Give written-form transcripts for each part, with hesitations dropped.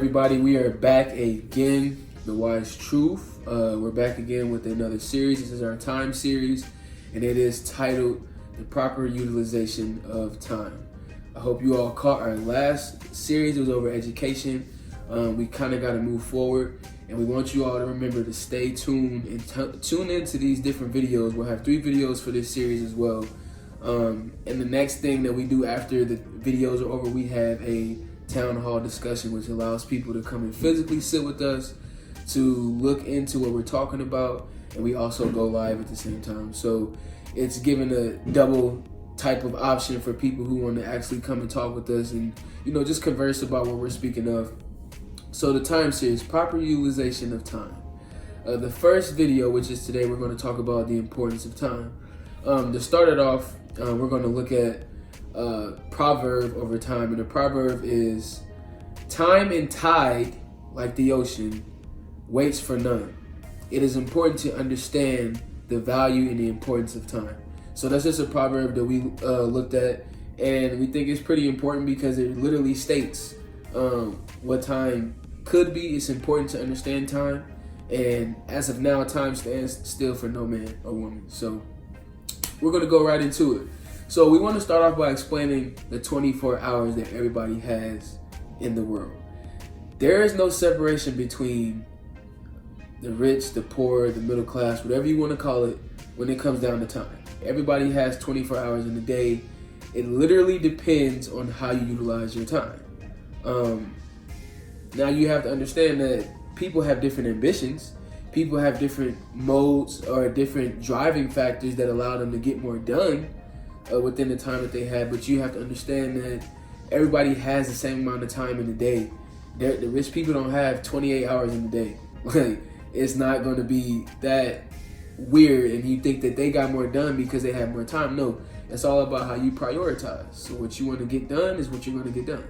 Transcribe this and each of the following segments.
everybody? We are back again, The Wise Truth. We're back again with another series. This is our time series, and it is titled The Proper Utilization of Time. I hope you all caught our last series. It was over education. We kind of got to move forward, and we want you all to remember to stay tuned and tune into these different videos. We'll have 3 videos for this series as well. And the next thing that we do after the videos are over, we have a town hall discussion, which allows people to come and physically sit with us to look into what we're talking about, and we also go live at the same time. So it's given a double type of option for people who want to actually come and talk with us and, you know, just converse about what we're speaking of. So the time series, proper utilization of time. The first video, which is today, we're going to talk about the importance of time. To start it off, we're going to look at proverb over time, and the proverb is, time and tide, like the ocean, waits for none. It is important to understand the value and the importance of time. So that's just a proverb that we looked at, and we think it's pretty important because it literally states what time could be. It's important to understand time, and as of now, time stands still for no man or woman. So we're going to go right into it. So we want to start off by explaining the 24 hours that everybody has in the world. There is no separation between the rich, the poor, the middle class, whatever you want to call it, when it comes down to time. Everybody has 24 hours in a day. It literally depends on how you utilize your time. Now you have to understand that people have different ambitions. People have different modes or different driving factors that allow them to get more done within the time that they have. But you have to understand that everybody has the same amount of time in the day. The rich people don't have 28 hours in the day. Like, it's not going to be that weird and you think that they got more done because they have more time. No, it's all about how you prioritize. So what you want to get done is what you're going to get done.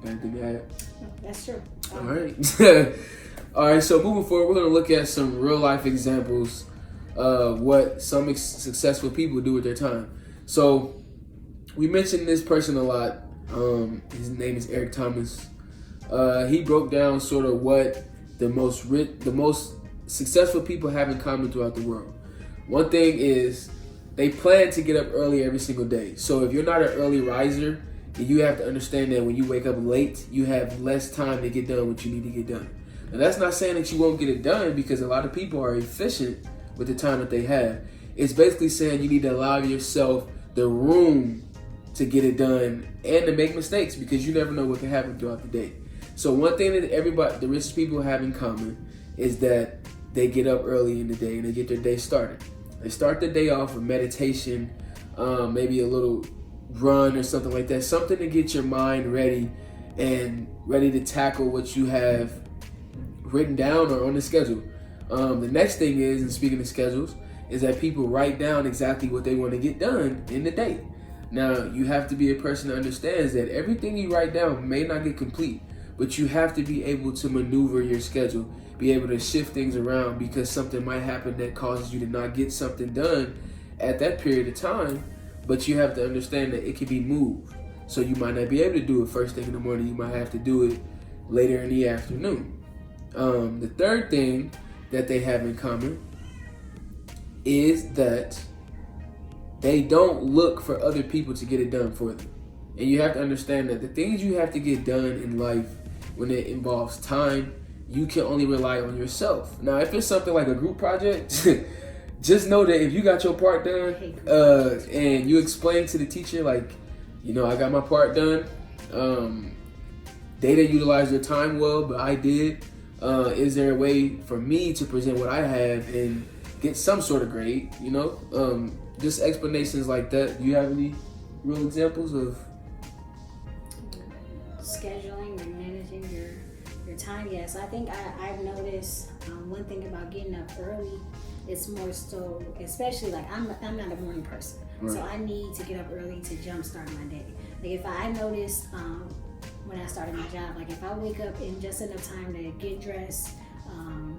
Anything to add? That's true. All right. All right, so moving forward, we're going to look at some real life examples of what some successful people do with their time. So we mentioned this person a lot. His name is Eric Thomas. He broke down sort of what the most successful people have in common throughout the world. One thing is they plan to get up early every single day. So if you're not an early riser, then you have to understand that when you wake up late, you have less time to get done what you need to get done. And that's not saying that you won't get it done, because a lot of people are efficient with the time that they have. It's basically saying you need to allow yourself the room to get it done and to make mistakes, because you never know what can happen throughout the day. So one thing that the richest people have in common is that they get up early in the day and they get their day started. They start the day off with meditation, maybe a little run or something like that, something to get your mind ready and ready to tackle what you have written down or on the schedule. The next thing is, and speaking of schedules, is that people write down exactly what they want to get done in the day. Now, you have to be a person that understands that everything you write down may not get complete, but you have to be able to maneuver your schedule, be able to shift things around, because something might happen that causes you to not get something done at that period of time, but you have to understand that it can be moved. So you might not be able to do it first thing in the morning, you might have to do it later in the afternoon. The third thing that they have in common is that they don't look for other people to get it done for them. And you have to understand that the things you have to get done in life, when it involves time, you can only rely on yourself. Now, if it's something like a group project, just know that if you got your part done and you explain to the teacher, like, you know, I got my part done, they didn't utilize their time well, but I did. Is there a way for me to present what I have and get some sort of grade, you know? Just explanations like that. Do you have any real examples of scheduling and managing your time? Yes, I think I've noticed one thing about getting up early. It's more so, especially like I'm not a morning person, right. So I need to get up early to jumpstart my day. Like if I noticed when I started my job, like if I wake up in just enough time to get dressed,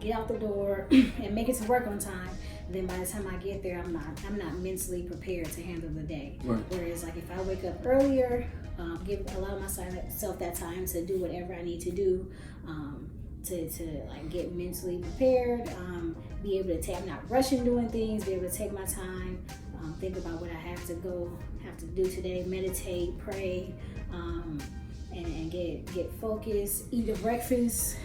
get out the door and make it to work on time. Then by the time I get there, I'm not mentally prepared to handle the day. Right. Whereas like if I wake up earlier, allow myself that time to do whatever I need to do, to like get mentally prepared, be able to take, I'm not rushing doing things, be able to take my time, think about what I have to do today, meditate, pray, and get focused, eat a breakfast,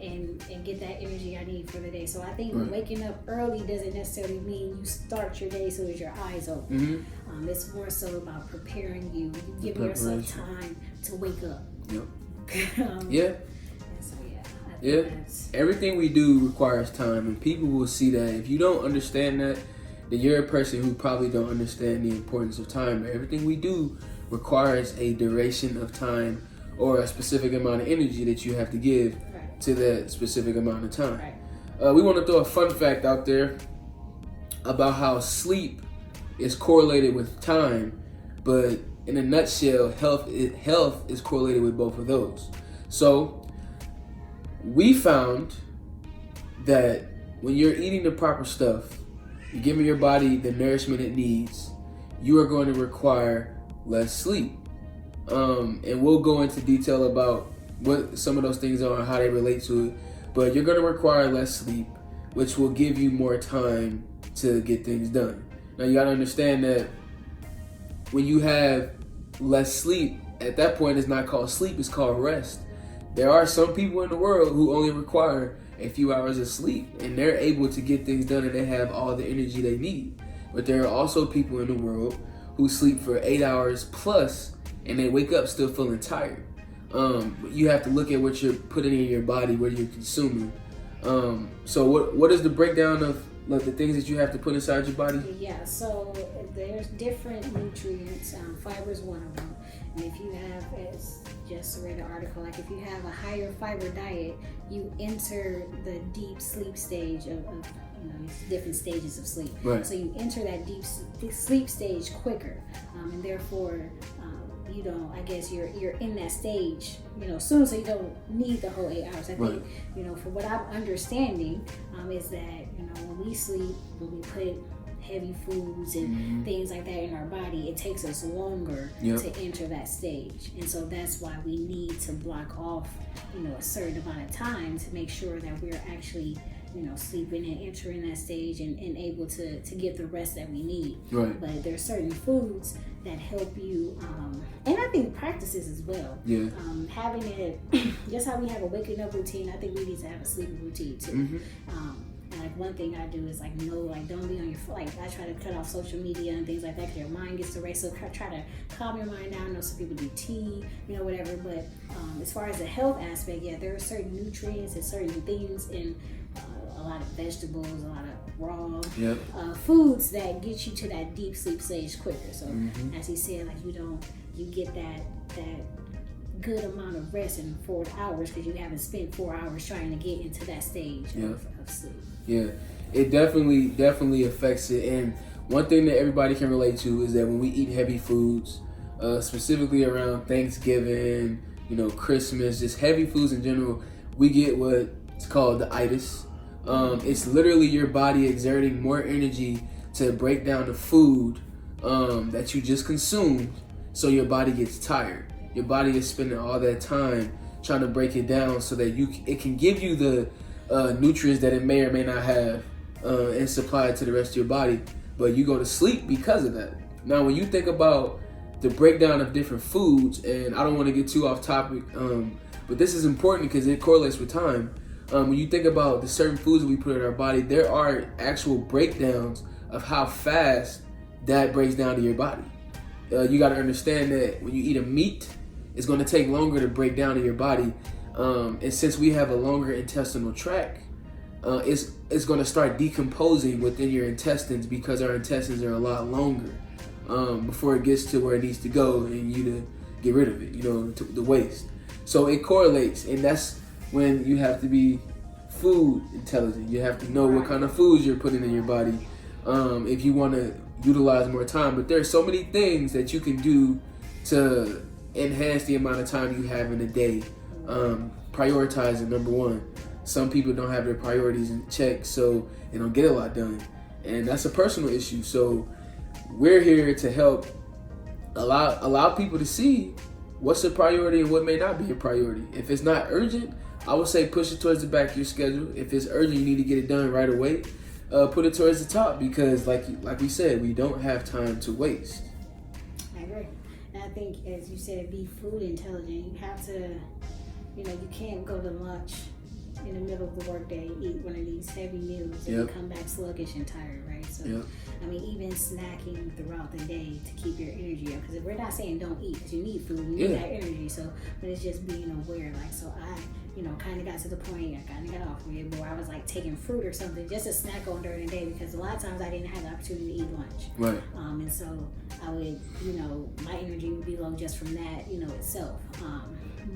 and get that energy I need for the day. So I think waking up early doesn't necessarily mean you start your day so as your eyes open. It's more so about preparing you, giving yourself time to wake up. Yep. Yeah, everything we do requires time, and people will see that. If you don't understand that, then you're a person who probably don't understand the importance of time. Everything we do requires a duration of time or a specific amount of energy that you have to give to that specific amount of time. We want to throw a fun fact out there about how sleep is correlated with time, but in a nutshell, health is correlated with both of those. So we found that when you're eating the proper stuff, you're giving your body the nourishment it needs, you are going to require less sleep. And we'll go into detail about what some of those things are and how they relate to it. But you're going to require less sleep, which will give you more time to get things done. Now you got to understand that when you have less sleep, at that point it's not called sleep, it's called rest. There are some people in the world who only require a few hours of sleep and they're able to get things done and they have all the energy they need. But there are also people in the world who sleep for 8 hours plus and they wake up still feeling tired. You have to look at what you're putting in your body, what you're consuming. So what is the breakdown of like the things that you have to put inside your body? Yeah, so there's different nutrients. Fiber is one of them. And if you have, as just read the article, like if you have a higher fiber diet, you enter the deep sleep stage of different stages of sleep. Right. So you enter that deep sleep stage quicker, and therefore you don't. I guess you're in that stage, soon, so you don't need the whole 8 hours. I think, for what I'm understanding, is that when we sleep, when we put heavy foods and things like that in our body, it takes us longer to enter that stage, and so that's why we need to block off a certain amount of time to make sure that we're actually sleeping and entering that stage and able to get the rest that we need. Right. But there's certain foods that help you, and I think practices as well. Yeah. Having it, just how we have a waking up routine, I think we need to have a sleeping routine too. And like one thing I do is don't be on your phone. Like I try to cut off social media and things like that because your mind gets to race. So try to calm your mind down. I know some people do tea, whatever. But as far as the health aspect, there are certain nutrients and certain things in a lot of vegetables, a lot of raw foods that get you to that deep sleep stage quicker. So as he said, you get that good amount of rest in 4 hours because you haven't spent 4 hours trying to get into that stage of sleep. Yeah, it definitely affects it. And one thing that everybody can relate to is that when we eat heavy foods, specifically around Thanksgiving, Christmas, just heavy foods in general, we get what's called the itis. It's literally your body exerting more energy to break down the food that you just consumed, so your body gets tired. Your body is spending all that time trying to break it down so that it can give you the nutrients that it may or may not have and supply it to the rest of your body, but you go to sleep because of that. Now, when you think about the breakdown of different foods, and I don't want to get too off topic, but this is important because it correlates with time. When you think about the certain foods that we put in our body, there are actual breakdowns of how fast that breaks down to your body. You got to understand that when you eat a meat, it's going to take longer to break down in your body. And since we have a longer intestinal tract, it's going to start decomposing within your intestines because our intestines are a lot longer before it gets to where it needs to go and you to get rid of it, to the waste. So it correlates, and that's when you have to be food intelligent. You have to know what kind of foods you're putting in your body if you want to utilize more time. But there's so many things that you can do to enhance the amount of time you have in a day. Prioritizing, number one. some people don't have their priorities in check, so they don't get a lot done. And that's a personal issue. So we're here to help allow people to see what's a priority and what may not be a priority. If it's not urgent, I would say push it towards the back of your schedule. If it's urgent, you need to get it done right away. Put it towards the top, because like we said, we don't have time to waste. I agree. And I think, as you said, be food intelligent. You have to, you can't go to lunch in the middle of the workday, eat one of these heavy meals, and you come back sluggish and tired, right? So, I mean, even snacking throughout the day to keep your energy up. Because we're not saying don't eat, because you need food, you need that energy. So, but it's just being aware. Like, so I, kind of got to the point, I kind of got off of it, where I was like taking fruit or something just to snack on during the day, because a lot of times I didn't have the opportunity to eat lunch. Right. And so I would, my energy would be low just from that, itself.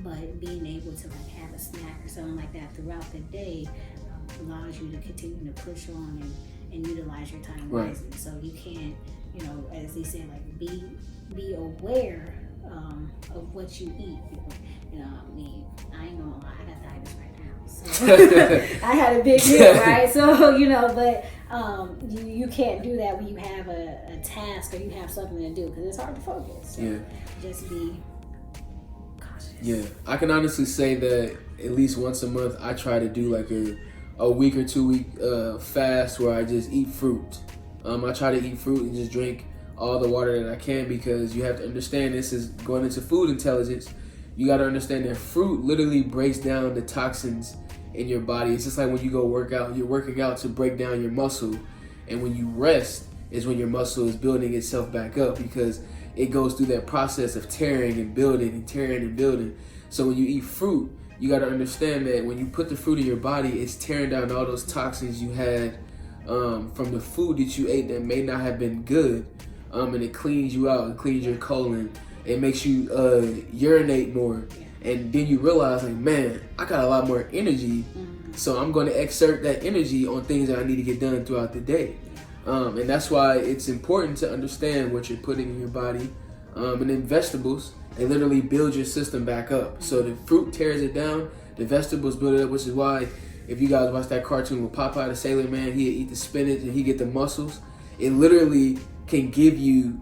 But being able to like have a snack or something like that throughout the day allows you to continue to push on and utilize your time wisely. So you can't, as they say, like be aware of what you eat. I mean, I ain't gonna lie, I got diabetes right now, so I had a big meal, right? So but you can't do that when you have a task or you have something to do, because it's hard to focus. So just be cautious. Yeah, I can honestly say that at least once a month I try to do like a week or 2 week fast where I just eat fruit. I try to eat fruit and just drink all the water that I can, because you have to understand, this is going into food intelligence. You got to understand that fruit literally breaks down the toxins in your body. It's just like when you go work out, you're working out to break down your muscle. And when you rest is when your muscle is building itself back up, because it goes through that process of tearing and building and tearing and building. So when you eat fruit, you got to understand that when you put the fruit in your body, it's tearing down all those toxins you had from the food that you ate that may not have been good. And it cleans you out, it cleans your colon. It makes you urinate more. And then you realize, like, man, I got a lot more energy. So I'm going to exert that energy on things that I need to get done throughout the day. And that's why it's important to understand what you're putting in your body. And then vegetables, they literally build your system back up. So the fruit tears it down, the vegetables build it up, which is why if you guys watch that cartoon with Popeye the Sailor Man, he'd eat the spinach and he'd get the muscles. It literally can give you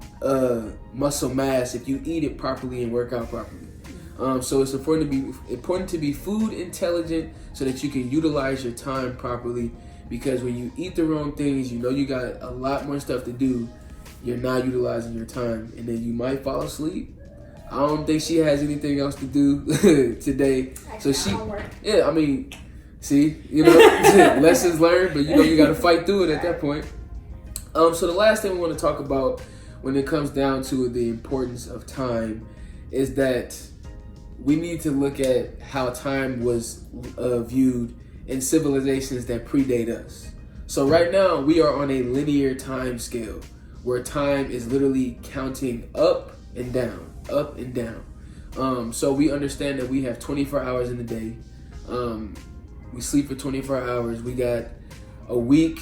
muscle mass if you eat it properly and work out properly. So it's important to be food intelligent so that you can utilize your time properly, because when you eat the wrong things, you got a lot more stuff to do, you're not utilizing your time, and then you might fall asleep. I don't think she has anything else to do today. So lessons learned, but you got to fight through it at that point. So the last thing we want to talk about when it comes down to the importance of time is that we need to look at how time was viewed in civilizations that predate us. So right now we are on a linear time scale where time is literally counting up and down, up and down. So we understand that we have 24 hours in the day. We sleep for 24 hours. We got a week,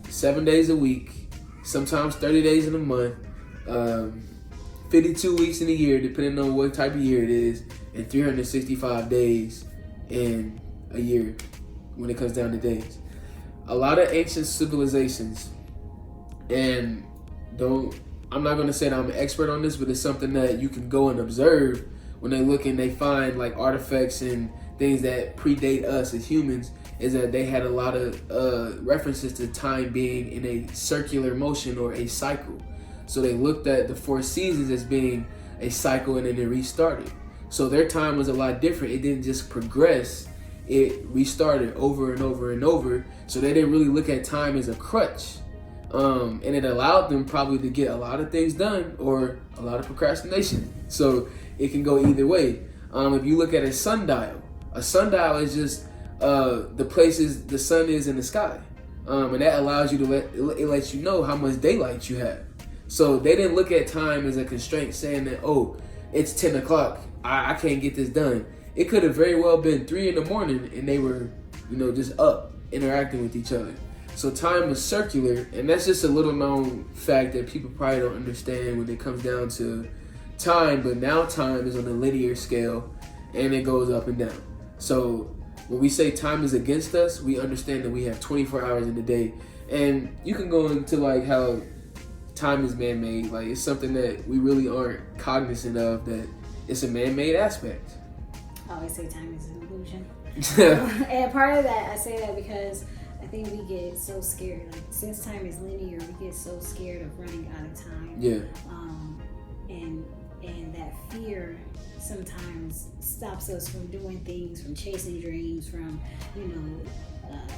7 days a week, sometimes 30 days in a month, 52 weeks in a year, depending on what type of year it is, and 365 days in a year when it comes down to days. A lot of ancient civilizations, and I'm not going to say that I'm an expert on this, but it's something that you can go and observe when they look and they find like artifacts and things that predate us as humans, is that they had a lot of references to time being in a circular motion or a cycle. So they looked at the 4 seasons as being a cycle, and then they restarted. So their time was a lot different. It didn't just progress, it restarted over and over and over. So they didn't really look at time as a crutch. And it allowed them probably to get a lot of things done or a lot of procrastination. So it can go either way. If you look at a sundial is just the places the sun is in the sky. And that allows you to it lets you know how much daylight you have. So they didn't look at time as a constraint, saying that, oh, it's 10 o'clock, I can't get this done. It could have very well been 3 a.m. and they were, just up interacting with each other. So time was circular, and that's just a little known fact that people probably don't understand when it comes down to time. But now time is on a linear scale, and it goes up and down. So when we say time is against us, we understand that we have 24 hours in the day. And you can go into like how time is man-made. Like, it's something that we really aren't cognizant of, that it's a man-made aspect. I always say time is an illusion. And part of that, I say that because I think we get so scared. Like, since time is linear, we get so scared of running out of time. Yeah. And that fear sometimes stops us from doing things, from chasing dreams, from,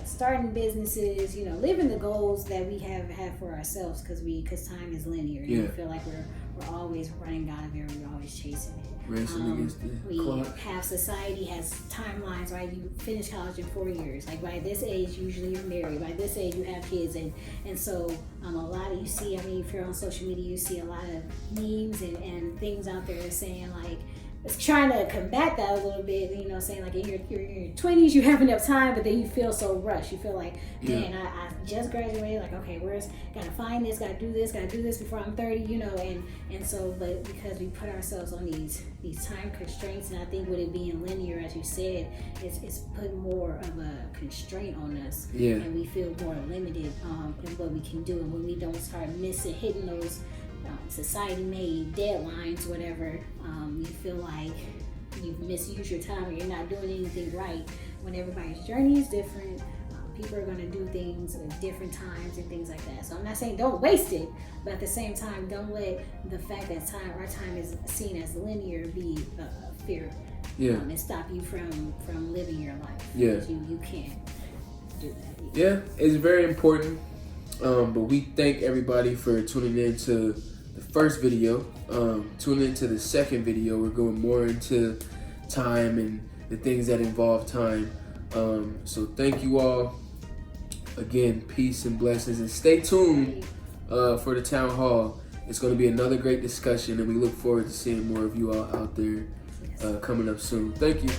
starting businesses, living the goals that we have had for ourselves, because time is linear. And we feel like we're always running out of it, we're always chasing it. Racing against the clock. Society has timelines, right? You finish college in 4 years. Like, by this age, usually you're married. By this age, you have kids. And so a lot of, you see, if you're on social media, you see a lot of memes and things out there saying, like, it's trying to combat that a little bit, saying like in your 20s you have enough time, but then you feel so rushed. You feel like, man, I just graduated, like, okay, gotta find this, gotta do this before I'm 30, and so, but because we put ourselves on these time constraints, and I think with it being linear, as you said, it's put more of a constraint on us, and we feel more limited in what we can do, and when we don't start hitting those society-made deadlines, whatever, you feel like you've misused your time, or you're not doing anything right. When everybody's journey is different, people are going to do things at different times and things like that. So I'm not saying don't waste it, but at the same time, don't let the fact that our time is seen as linear be a fear, and stop you from living your life. Because you can't do that. Yeah, it's very important. But we thank everybody for tuning in to the first video. Tune into the second video. We're going more into time and the things that involve time. So thank you all. Again, peace and blessings, and stay tuned for the town hall. It's going to be another great discussion, and we look forward to seeing more of you all out there coming up soon. Thank you.